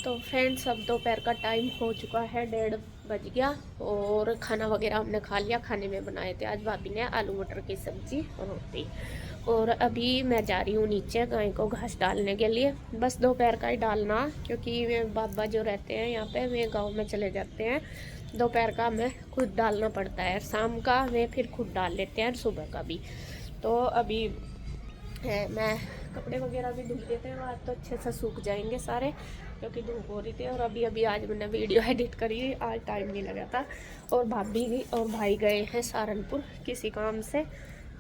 तो फ्रेंड्स अब दोपहर का टाइम हो चुका है, 1:30 बज गया और खाना वगैरह हमने खा लिया। खाने में बनाए थे आज भाभी ने आलू मटर की सब्जी और रोटी। और अभी मैं जा रही हूँ नीचे गाय को घास डालने के लिए। बस दोपहर का ही डालना, क्योंकि वे बाबा जो रहते हैं यहाँ पे वे गाँव में चले जाते हैं। दोपहर का हमें खुद डालना पड़ता है, शाम का वे फिर खुद डाल लेते हैं, सुबह का भी। तो अभी मैं कपड़े वगैरह भी धुल देते हैं, आज तो अच्छे से सूख जाएंगे सारे, क्योंकि धूप हो रही थी। और अभी अभी आज मैंने वीडियो एडिट करी, आज टाइम नहीं लगा था। और भाभी और भाई गए हैं सहारनपुर किसी काम से,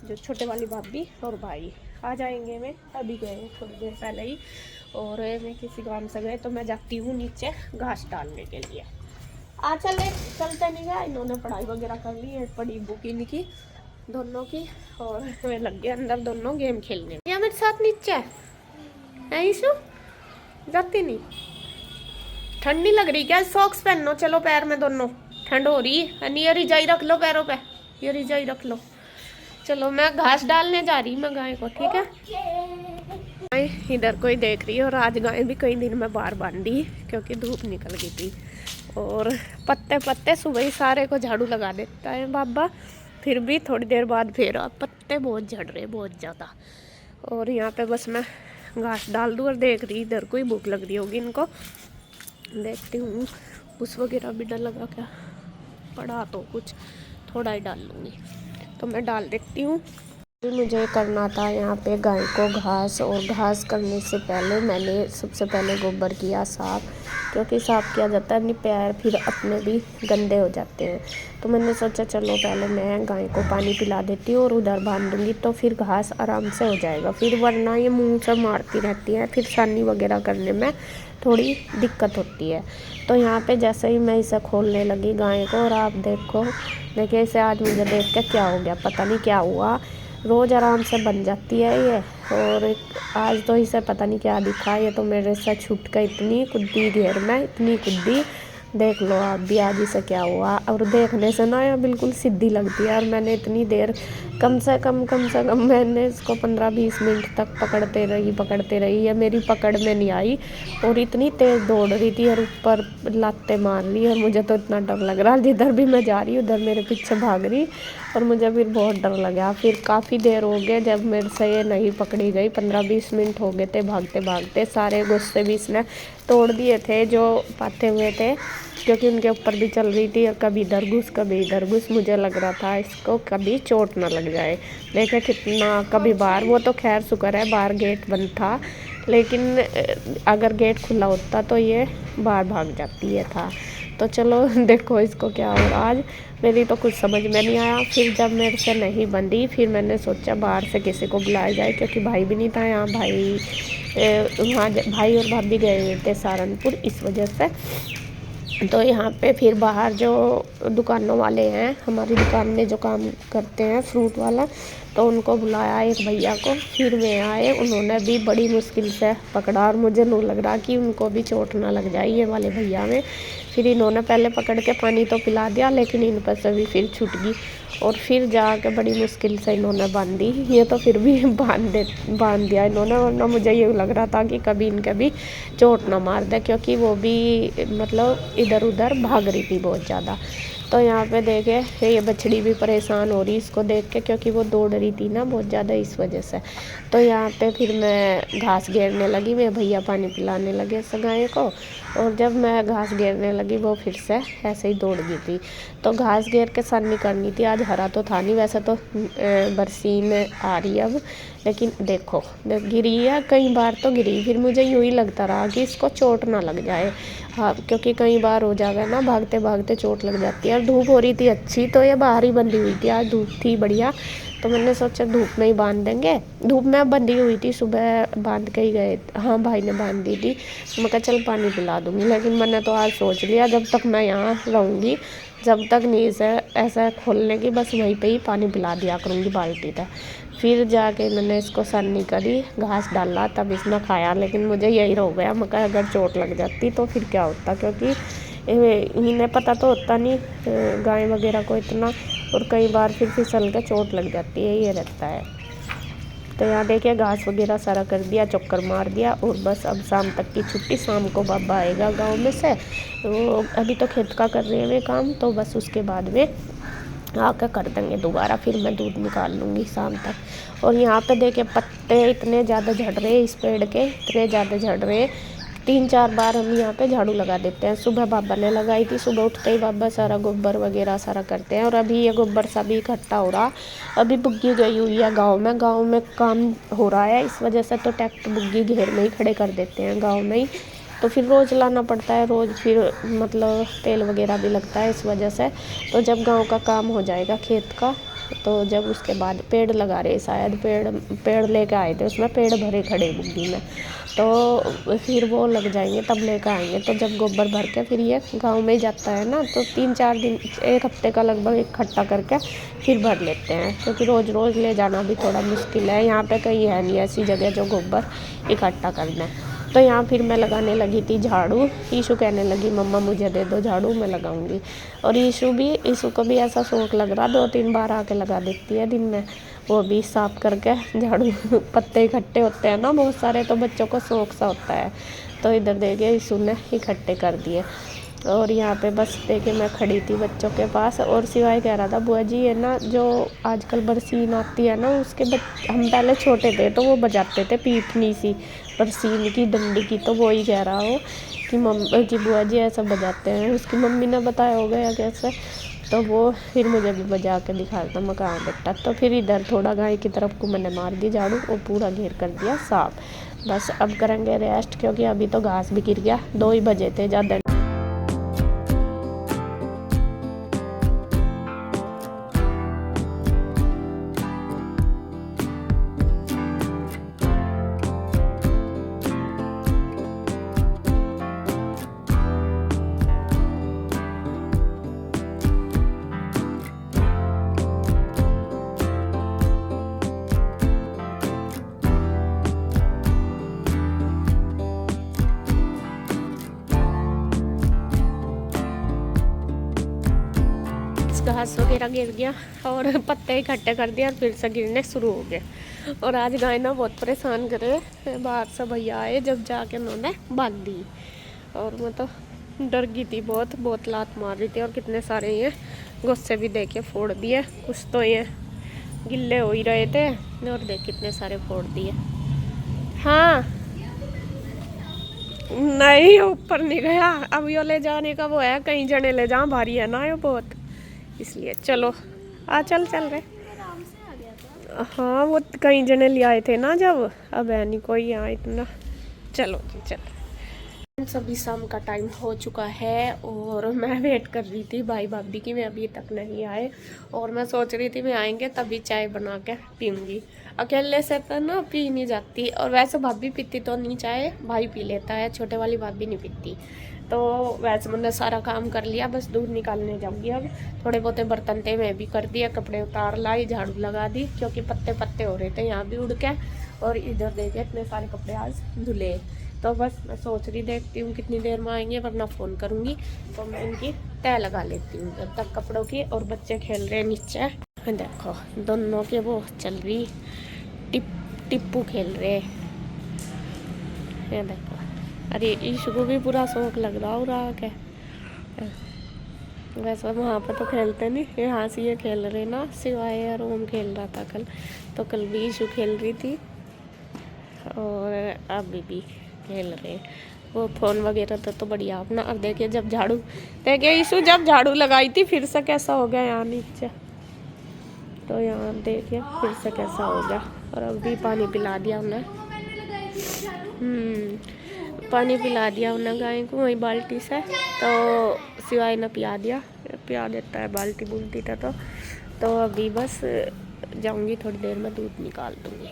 जो छोटे वाली भाभी और भाई आ जाएंगे। मैं अभी गए हैं थोड़ी देर पहले ही, और मैं किसी काम से गए। तो मैं जाती हूँ नीचे घास डालने के लिए। चलते नहीं गया, इन्होंने पढ़ाई वगैरह कर ली है, पढ़ी बुक इनकी दोनों की, और वे लग गए अंदर दोनों गेम खेलने। या मेरे साथ नीचे है ईशु, जाती नहीं। ठंडी लग रही क्या? सॉक्स पहनो, चलो पैर में दोनों, ठंड हो रही है। ये रिजाई रख लो पैरों पे, ये रिजाई रख लो। चलो मैं घास डालने जा रही मैं गाय को, ठीक है। गाय इधर कोई देख रही है, और आज गाय भी कई दिन में बाहर बांधी क्योंकि धूप निकल गई थी। और पत्ते पत्ते सुबह ही सारे को झाड़ू लगा देता है बाबा, फिर भी थोड़ी देर बाद फिर पत्ते बहुत झड़ रहे बहुत ज़्यादा। और यहाँ पे बस मैं घास डाल दूँ और देख रही, इधर कोई भूख लग रही होगी इनको, देखती हूँ। उस वगैरह भी डर लगा क्या पड़ा, तो कुछ थोड़ा ही डाल लूँगी। तो मैं डाल देती हूँ। मुझे करना था यहाँ पे गाय को घास, और घास करने से पहले मैंने सबसे पहले गोबर किया साफ़, क्योंकि साफ़ किया जाता है नहीं पैर फिर अपने भी गंदे हो जाते हैं। तो मैंने सोचा चलो पहले मैं गाय को पानी पिला देती हूँ और उधर बांध दूँगी, तो फिर घास आराम से हो जाएगा। फिर वरना ये मुँह से मारती रहती है, फिर सानी वगैरह करने में थोड़ी दिक्कत होती है। तो यहाँ पे जैसे ही मैं इसे खोलने लगी गाय को, और आप देखिए इसे आज मुझे देख के क्या हो गया, पता नहीं क्या हुआ। रोज़ आराम से बन जाती है ये, और आज तो इसे पता नहीं क्या दिखा। ये तो मेरे से छूट कर इतनी कुद्दी घेर में, इतनी कुद्दी, देख लो आप भी आज इसे क्या हुआ। और देखने से ना ये बिल्कुल सीधी लगती है। और मैंने इतनी देर कम से कम मैंने इसको 15-20 मिनट तक पकड़ते रही है, मेरी पकड़ में नहीं आई। और इतनी तेज़ दौड़ रही थी और ऊपर लाते मार रही, और मुझे तो इतना डर लग रहा, जिधर भी मैं जा रही उधर मेरे पीछे भाग रही, और मुझे फिर बहुत डर लगा। फिर काफ़ी देर हो गए जब मेरे से ये नहीं पकड़ी गई, 15-20 मिनट हो गए थे भागते भागते। सारे गुस्से भी इसने तोड़ दिए थे जो पाते हुए थे, क्योंकि उनके ऊपर भी चल रही थी, और कभी इधर घुस कभी इधर घुस। मुझे लग रहा था इसको कभी चोट ना लग जाए। देखे कितना कभी बाहर, वो तो खैर शुक्र है बाहर गेट बंद था, लेकिन अगर गेट खुला होता तो ये बाहर भाग जाती है था। तो चलो देखो इसको क्या हो रहा आज। मेरी तो कुछ समझ में नहीं आया। फिर जब मेरे से नहीं बंधी, फिर मैंने सोचा बाहर से किसी को बुलाया जाए, क्योंकि भाई भी नहीं था यहाँ। वहाँ भाई और भाभी गए हुए थे सहारनपुर, इस वजह से। तो यहाँ पे फिर बाहर जो दुकानों वाले हैं, हमारी दुकान में जो काम करते हैं फ्रूट वाला, तो उनको बुलाया एक भैया को। फिर वे आए, उन्होंने भी बड़ी मुश्किल से पकड़ा, और मुझे नहीं लग रहा कि उनको भी चोट ना लग जाए ये वाले भैया में। फिर इन्होंने पहले पकड़ के पानी तो पिला दिया, लेकिन इन पर से भी फिर छूट गई, और फिर जाके बड़ी मुश्किल से इन्होंने बांधी। ये तो फिर भी बांध दिया इन्होंने, वरना मुझे ये लग रहा था कि कभी इनके भी चोट ना मार दे, क्योंकि वो भी मतलब इधर उधर भाग रही थी बहुत ज़्यादा। तो यहाँ पे देखे ये बछड़ी भी परेशान हो रही इसको देख के, क्योंकि वो दौड़ रही थी ना बहुत ज़्यादा, इस वजह से। तो यहाँ पे फिर मैं घास घेरने लगी, मेरे भैया पानी पिलाने लगे गाय को, और जब मैं घास घेरने लगी वो फिर से ऐसे ही दौड़ गई थी। तो घास घेर के सानी करनी थी आज, हरा तो था नहीं वैसे तो, बरसीन आ रही है अब, लेकिन देखो गिरी है कई बार तो गिरी। फिर मुझे यूँ ही लगता रहा कि इसको चोट ना लग जाए, हाँ, क्योंकि कई बार हो जाएगा ना भागते भागते चोट लग जाती है। और धूप हो रही थी अच्छी, तो ये बाहर ही बंधी हुई थी, आज धूप थी बढ़िया। तो मैंने सोचा धूप में ही बांध देंगे। धूप में बंधी हुई थी, सुबह बांध के ही गए, हाँ भाई ने बांध दी थी। मैं कहा चल पानी पिला दूँगी, लेकिन मैंने तो आज सोच लिया जब तक मैं यहाँ रहूँगी, जब तक नहीं इसे ऐसा खोलने की, बस वहीं पे ही पानी पिला दिया करूँगी बाल्टी तक। फिर जाके मैंने इसको सन्नी करी, घास डाला, तब इसने खाया। लेकिन मुझे यही हो गया, मैं कहा अगर चोट लग जाती तो फिर क्या होता, क्योंकि इन्हें पता तो होता नहीं गाय वगैरह को इतना, और कई बार फिर फिसल के चोट लग जाती है, ये रहता है। तो यहाँ देखिए घास वगैरह सारा कर दिया, चक्कर मार दिया और बस अब शाम तक की छुट्टी। शाम को बाबा आएगा गांव में से, तो अभी तो खेत का कर रहे हैं वे काम, तो बस उसके बाद में आकर कर देंगे दोबारा, फिर मैं दूध निकाल लूँगी शाम तक। और यहाँ पे देखिए पत्ते इतने ज़्यादा झड़ रहे हैं इस पेड़ के, इतने ज़्यादा झड़ रहे हैं। 3-4 बार हम यहाँ पे झाड़ू लगा देते हैं। सुबह बाबा ने लगाई थी, सुबह उठते ही बाबा सारा गोबर वगैरह सारा करते हैं। और अभी ये गोबर सा भी इकट्ठा हो रहा, अभी बुग्गी गई हुई है गाँव में काम हो रहा है, इस वजह से तो ट्रैक्टर बुग्गी घेर में ही खड़े कर देते हैं गाँव में ही, तो फिर रोज़ लाना पड़ता है, रोज़ फिर मतलब तेल वगैरह भी लगता है इस वजह से। तो जब गांव का काम हो जाएगा खेत का, तो जब उसके बाद पेड़ लगा रहे शायद, पेड़ लेके आए थे, उसमें पेड़ भरे खड़े बुग्गी में, तो फिर वो लग जाएंगे तब लेकर आएंगे। तो जब गोबर भर के फिर ये गांव में ही जाता है ना, तो 3-4 दिन, 1 हफ्ते का लगभग इकट्ठा करके फिर भर लेते हैं, क्योंकि रोज़ रोज़ ले जाना भी थोड़ा मुश्किल है। यहाँ पे कहीं है नहीं ऐसी जगह जो गोबर इकट्ठा कर दें। तो यहाँ फिर मैं लगाने लगी थी झाड़ू। ईशु कहने लगी मम्मा मुझे दे दो झाड़ू, मैं लगाऊंगी। और ईशु को भी ऐसा शौक लग रहा, 2-3 बार आके लगा देती है दिन में, वो भी साफ करके झाड़ू। पत्ते इकट्ठे होते हैं ना बहुत सारे, तो बच्चों को शौक सा होता है। तो इधर देखिए ईशु ने इकट्ठे कर दिए। और यहाँ पे बस देखिए मैं खड़ी थी बच्चों के पास, और सिवाय कह रहा था बुआ जी ये ना जो आजकल बरसीन आती है ना, उसके हम पहले छोटे थे तो वो बजाते थे पीपनी सी बरसीन की डंडी की, तो वो ही कह रहा हो कि बुआ जी ऐसा बजाते हैं। उसकी मम्मी ने बताया होगा या कैसे, तो वो फिर मुझे भी बजा के दिखा था, मैं कहाँ बेटा। तो फिर इधर थोड़ा गाय की तरफ को मैंने मार दी झाड़ू और पूरा घेर कर दिया साफ। बस अब करेंगे रेस्ट, क्योंकि अभी तो घास भी गिर गया, 2 ही बजे थे ज़्यादा। घास वगैरह गिर गया और पत्ते इकट्ठे कर दिया और फिर से गिरने शुरू हो गए। और आज गाय ना बहुत परेशान करे, बाहर से भैया आए जब जाके उन्होंने बांध दी, और मैं तो डर गई थी, बहुत लात मार रही थी। और कितने सारे ये गुस्से भी देखे फोड़ दिए, कुछ तो ये गिल्ले हो ही रहे थे, और देख कितने सारे फोड़ दिए। हाँ नहीं ऊपर नहीं गया, अब यो ले जाने का वो है, कहीं जने ले जाओ, भारी है ना ये बहुत, इसलिए चलो चल रहे। हाँ वो कई जने ले आए थे ना जब, अब है नहीं कोई यहाँ इतना। चलो जी चलो। सभी शाम का टाइम हो चुका है और मैं वेट कर रही थी भाई भाभी की, मैं अभी तक नहीं आए। और मैं सोच रही थी मैं आएंगे तभी चाय बना के पीऊँगी, अकेले से तो ना पी नहीं जाती। और वैसे भाभी पीती तो नहीं चाय, भाई पी लेता है, छोटे वाली भाभी नहीं पीती। तो वैसे मैंने सारा काम कर लिया, बस दूध निकालने जाऊँगी अब। थोड़े बहुत बर्तन थे मैं भी कर दिया, कपड़े उतार लाई, झाड़ू लगा दी, क्योंकि पत्ते हो रहे थे यहाँ भी उड़ के। और इधर देखे इतने सारे कपड़े आज धुले। तो बस मैं सोच रही, देखती हूँ कितनी देर में आएंगे, वरना फ़ोन करूँगी तो मैं इनकी तय लगा लेती हूँ जब तक कपड़ों की। और बच्चे खेल रहे हैं नीचे, देखो दोनों के वो चल रही, टिप्पू खेल रहे हैं, देखो। अरे ईशु को भी पूरा शौक लग रहा है। वैसे वहाँ पर तो खेलते नहीं, यहाँ से ये खेल रहे ना, सिवाय और ओम खेल रहा था कल, तो कल भी ईशु खेल रही थी और अभी भी खेल रहे। वो फ़ोन वगैरह तो बढ़िया अपना। अब देखिए जब झाड़ू, देखिए ईशु जब झाड़ू लगाई थी फिर से कैसा हो गया यहाँ नीचे, तो यहाँ देखिए फिर से कैसा हो गया। और अभी पानी पिला दिया उन्हें, पानी पिला दिया उन्हें गाय को वही बाल्टी से, तो सिवाय ने पिया देता है बाल्टी बुल्टी था। तो अभी बस जाऊंगी थोड़ी देर में दूध निकाल दूंगी।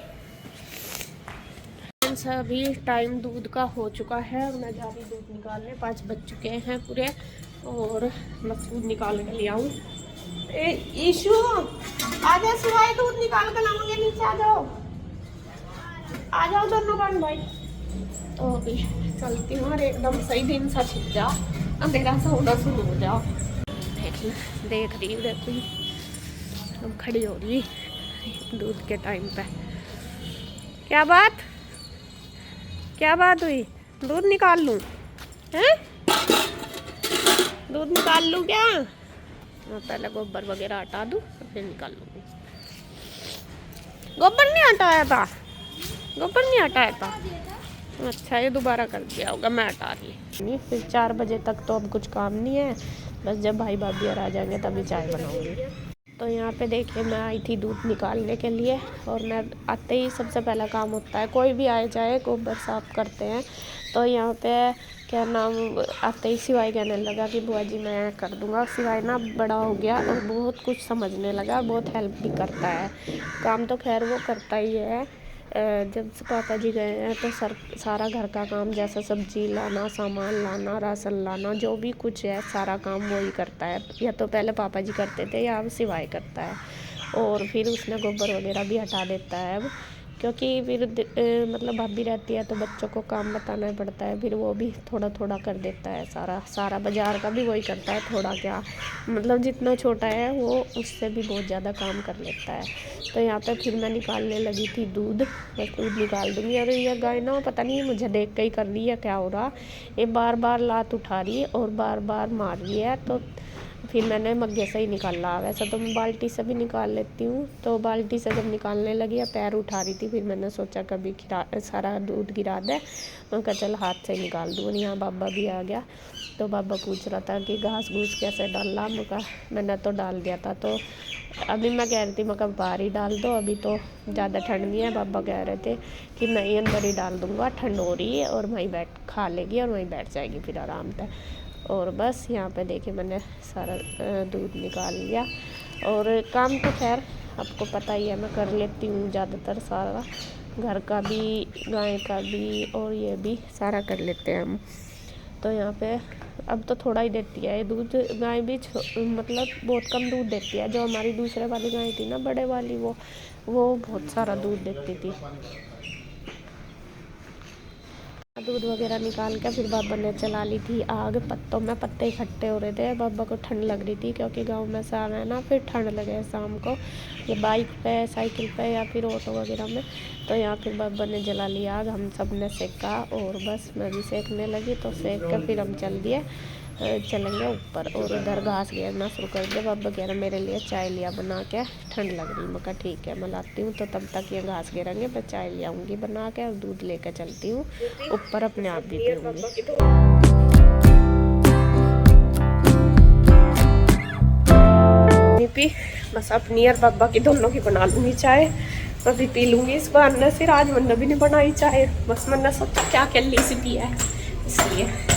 अभी टाइम दूध का हो चुका है, मैं जा रही दूध निकालने, 5 बज चुके हैं पूरे। और बस दूध निकाल के ले आऊँ। ईशु आजा, सिवाय दूध निकाल कर लाऊंगे, नीचे आ जाओ दोनों बहन भाई। तो अभी चलती हूँ और एकदम सही दिन सा छिप जा, अंधेरा सा होना शुरू हो जाओ। देख रही हम खड़ी हो रही दूध के टाइम पे। क्या बात हुई? दूध निकाल लूं? हैं? दूध निकाल लूं क्या? मैं पहले गोबर वगैरह हटा दूं फिर निकाल लूंगी। गोबर नहीं हटाया था? गोबर नहीं हटाया था? अच्छा, ये दोबारा कर दिया होगा, मैं हटा रही नहीं। फिर 4 बजे तक तो अब कुछ काम नहीं है, बस जब भाई भाभी आ जाएंगे तभी चाय बनाऊंगी। तो यहाँ पे देखिए मैं आई थी दूध निकालने के लिए, और मैं आते ही सबसे पहला काम होता है, कोई भी आए जाए गोबर साफ़ करते हैं। तो यहाँ पे क्या नाम, आते ही सिवाय कहने लगा कि बुआ जी मैं कर दूँगा। सिवाय ना बड़ा हो गया और बहुत कुछ समझने लगा, बहुत हेल्प भी करता है। काम तो खैर वो करता ही है। जब से पापा जी गए हैं तो सारा घर का काम, जैसे सब्जी लाना, सामान लाना, राशन लाना, जो भी कुछ है सारा काम वो ही करता है। या तो पहले पापा जी करते थे या अब सिवाय करता है। और फिर उसने गोबर वगैरह भी हटा देता है अब, क्योंकि फिर मतलब भाभी रहती है तो बच्चों को काम बताना पड़ता है, फिर वो भी थोड़ा थोड़ा कर देता है। सारा बाज़ार का भी वही करता है, थोड़ा क्या मतलब जितना छोटा है वो उससे भी बहुत ज़्यादा काम कर लेता है। तो यहाँ पे फिर मैं निकालने लगी थी दूध, बस दूध निकाल दूँगी। और ये गाय ना पता नहीं मुझे देख के ही कर रही है क्या हो रहा, ये बार बार लात उठा रही है और बार बार मार रही है। तो फिर मैंने मग्गे से ही निकाला। वैसे तो मैं बाल्टी से भी निकाल लेती हूँ, तो बाल्टी से जब निकालने लगी या पैर उठा रही थी, फिर मैंने सोचा कभी सारा दूध गिरा दे, मैं कहा चल हाथ से निकाल दूँ। और यहाँ बाबा भी आ गया, तो बाबा पूछ रहा था कि घास घूस कैसे डाला। मैंने तो डाल दिया था। तो अभी मैं कह रही थी मैं कब बाहर ही डाल दो, अभी तो ज़्यादा ठंड नहीं है। बाबा कह रहे थे कि नहीं अंदर ही डाल दूँगा, ठंड हो रही है, और वहीं बैठ खा लेगी और वहीं बैठ जाएगी फिर आराम से। और बस यहाँ पे देखिए मैंने सारा दूध निकाल लिया। और काम तो खैर आपको पता ही है मैं कर लेती हूँ ज़्यादातर, सारा घर का भी, गाय का भी, और ये भी सारा कर लेते हैं हम। तो यहाँ पे अब तो थोड़ा ही देती है ये दूध। गाय भी मतलब बहुत कम दूध देती है। जो हमारी दूसरे वाली गाय थी ना, बड़े वाली, वो बहुत सारा दूध देती थी। दूध वगैरह निकाल के फिर बाबा ने चला ली थी आग। पत्तों में पत्ते इकट्ठे हो रहे थे, बाबा को ठंड लग रही थी, क्योंकि गांव में से आना है ना, फिर ठंड लगे शाम को, ये बाइक पे, साइकिल पे या फिर ऑटो वगैरह में। तो यहाँ फिर बाबा ने जला ली आग, हम सब ने सेका, और बस मैं भी सेकने लगी। तो सेक कर फिर हम चलेंगे ऊपर, और उधर घास घेरना शुरू कर दिया। बाबा कह रहे मेरे लिए चाय लिया बना के, ठंड लग रही। मैं कहा ठीक है मैं लाती हूँ। तो तब तक ये घास घेरेंगे, मैं चाय ले आऊँगी बना के, और दूध लेकर चलती हूँ ऊपर, अपने आप भी पीऊँगी। पी बस अपनी और बाबा की दोनों की बना लूँगी चाय, अभी पी लूँगी इस बार। न सिर आज मैंने भी नहीं बनाई चाय, बस मैंने सोचा क्या कर ली सी पिया है इसलिए।